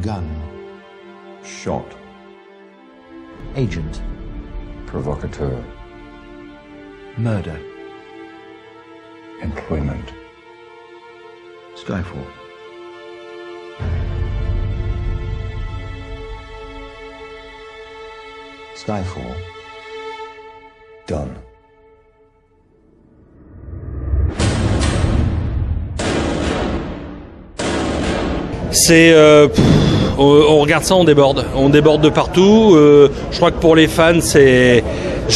Gun. Shot. Agent. Provocateur. Murder. Employment. Skyfall. Skyfall. Done. C'est on regarde ça, on déborde de partout. Je crois que pour les fans, je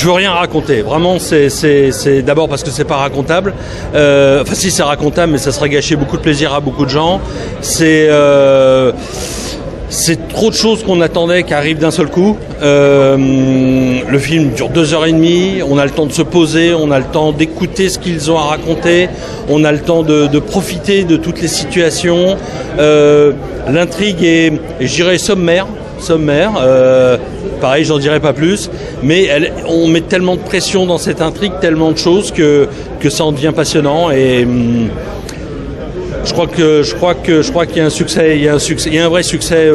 veux rien raconter. Vraiment, c'est d'abord parce que c'est pas racontable. Enfin, si c'est racontable, mais ça serait gâcher beaucoup de plaisir à beaucoup de gens. C'est trop de choses qu'on attendait qui arrivent d'un seul coup. Le film dure 2h30, on a le temps de se poser, on a le temps d'écouter ce qu'ils ont à raconter, on a le temps de profiter de toutes les situations. L'intrigue est, je dirais, sommaire. Pareil, j'en dirai pas plus, mais on met tellement de pression dans cette intrigue, tellement de choses que ça en devient passionnant. Et je crois qu'il y a un succès, il y a un vrai succès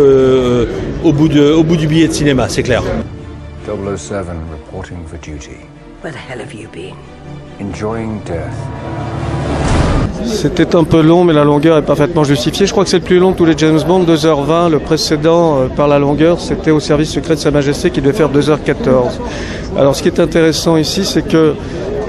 au bout du billet de cinéma, c'est clair. 007 reporting for duty. Where the hell have you been? Enjoying death. C'était un peu long, mais la longueur est parfaitement justifiée. Je crois que c'est le plus long de tous les James Bond, 2h20. Le précédent, par la longueur, c'était au service secret de Sa Majesté qui devait faire 2h14. Alors ce qui est intéressant ici, c'est que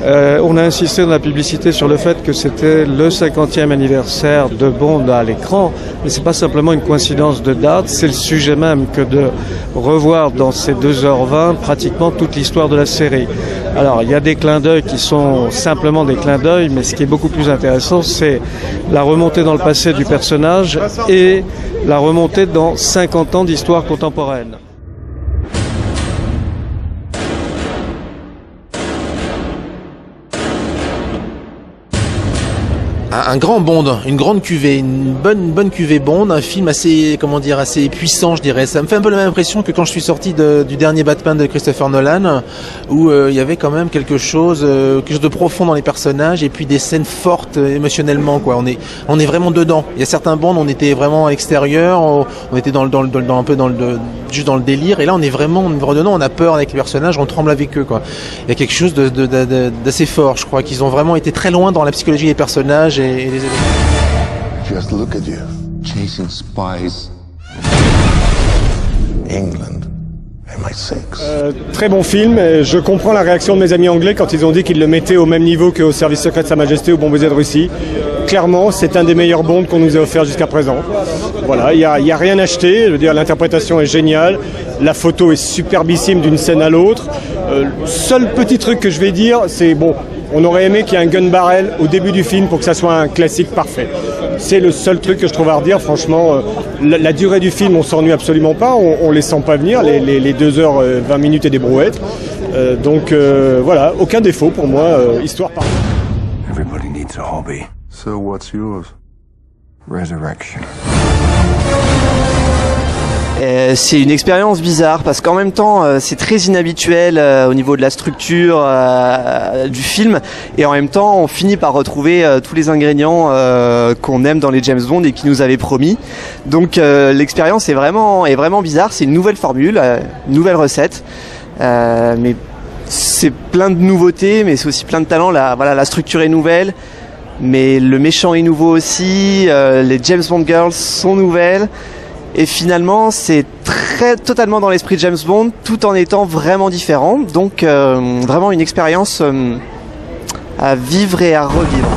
on a insisté dans la publicité sur le fait que c'était le 50e anniversaire de Bond à l'écran, mais c'est pas simplement une coïncidence de date, c'est le sujet même que de revoir dans ces 2h20 pratiquement toute l'histoire de la série. Alors il y a des clins d'œil qui sont simplement des clins d'œil, mais ce qui est beaucoup plus intéressant, c'est la remontée dans le passé du personnage et la remontée dans 50 ans d'histoire contemporaine. Un grand Bond, une grande cuvée, une bonne cuvée Bond, un film assez, assez puissant, je dirais. Ça me fait un peu la même impression que quand je suis sorti du dernier Batman de Christopher Nolan, où il y avait quand même quelque chose de profond dans les personnages et puis des scènes fortes émotionnellement, quoi. On est vraiment dedans. Il y a certains Bond, on était vraiment à l'extérieur, on était juste dans le délire, et là on est vraiment dedans, on a peur avec les personnages, on tremble avec eux, quoi. Il y a quelque chose d'assez fort. Je crois qu'ils ont vraiment été très loin dans la psychologie des personnages et les éléments. Just look at you, chasing spies. England, MI6. Très bon film. Je comprends la réaction de mes amis anglais quand ils ont dit qu'ils le mettaient au même niveau qu'au service secret de Sa Majesté ou Bon baiser de Russie. Clairement, c'est un des meilleurs Bonds qu'on nous a offert jusqu'à présent. Voilà, il y a rien acheté. Je veux dire, l'interprétation est géniale. La photo est superbissime d'une scène à l'autre. Seul petit truc que je vais dire, c'est bon. On aurait aimé qu'il y ait un gun barrel au début du film pour que ça soit un classique parfait. C'est le seul truc que je trouve à redire. Franchement, la durée du film, on s'ennuie absolument pas. On les sent pas venir, les 2h20 minutes et des brouettes. Donc voilà, aucun défaut pour moi. Histoire parfaite. Everybody needs a hobby. So what's yours? Resurrection. C'est une expérience bizarre parce qu'en même temps c'est très inhabituel au niveau de la structure du film, et en même temps on finit par retrouver tous les ingrédients qu'on aime dans les James Bond et qui nous avaient promis. Donc l'expérience est vraiment bizarre. C'est une nouvelle formule, une nouvelle recette, mais c'est plein de nouveautés, mais c'est aussi plein de talent. La structure est nouvelle, mais le méchant est nouveau aussi. Les James Bond Girls sont nouvelles. Et finalement, c'est totalement dans l'esprit de James Bond, tout en étant vraiment différent. Donc, vraiment une expérience à vivre et à revivre.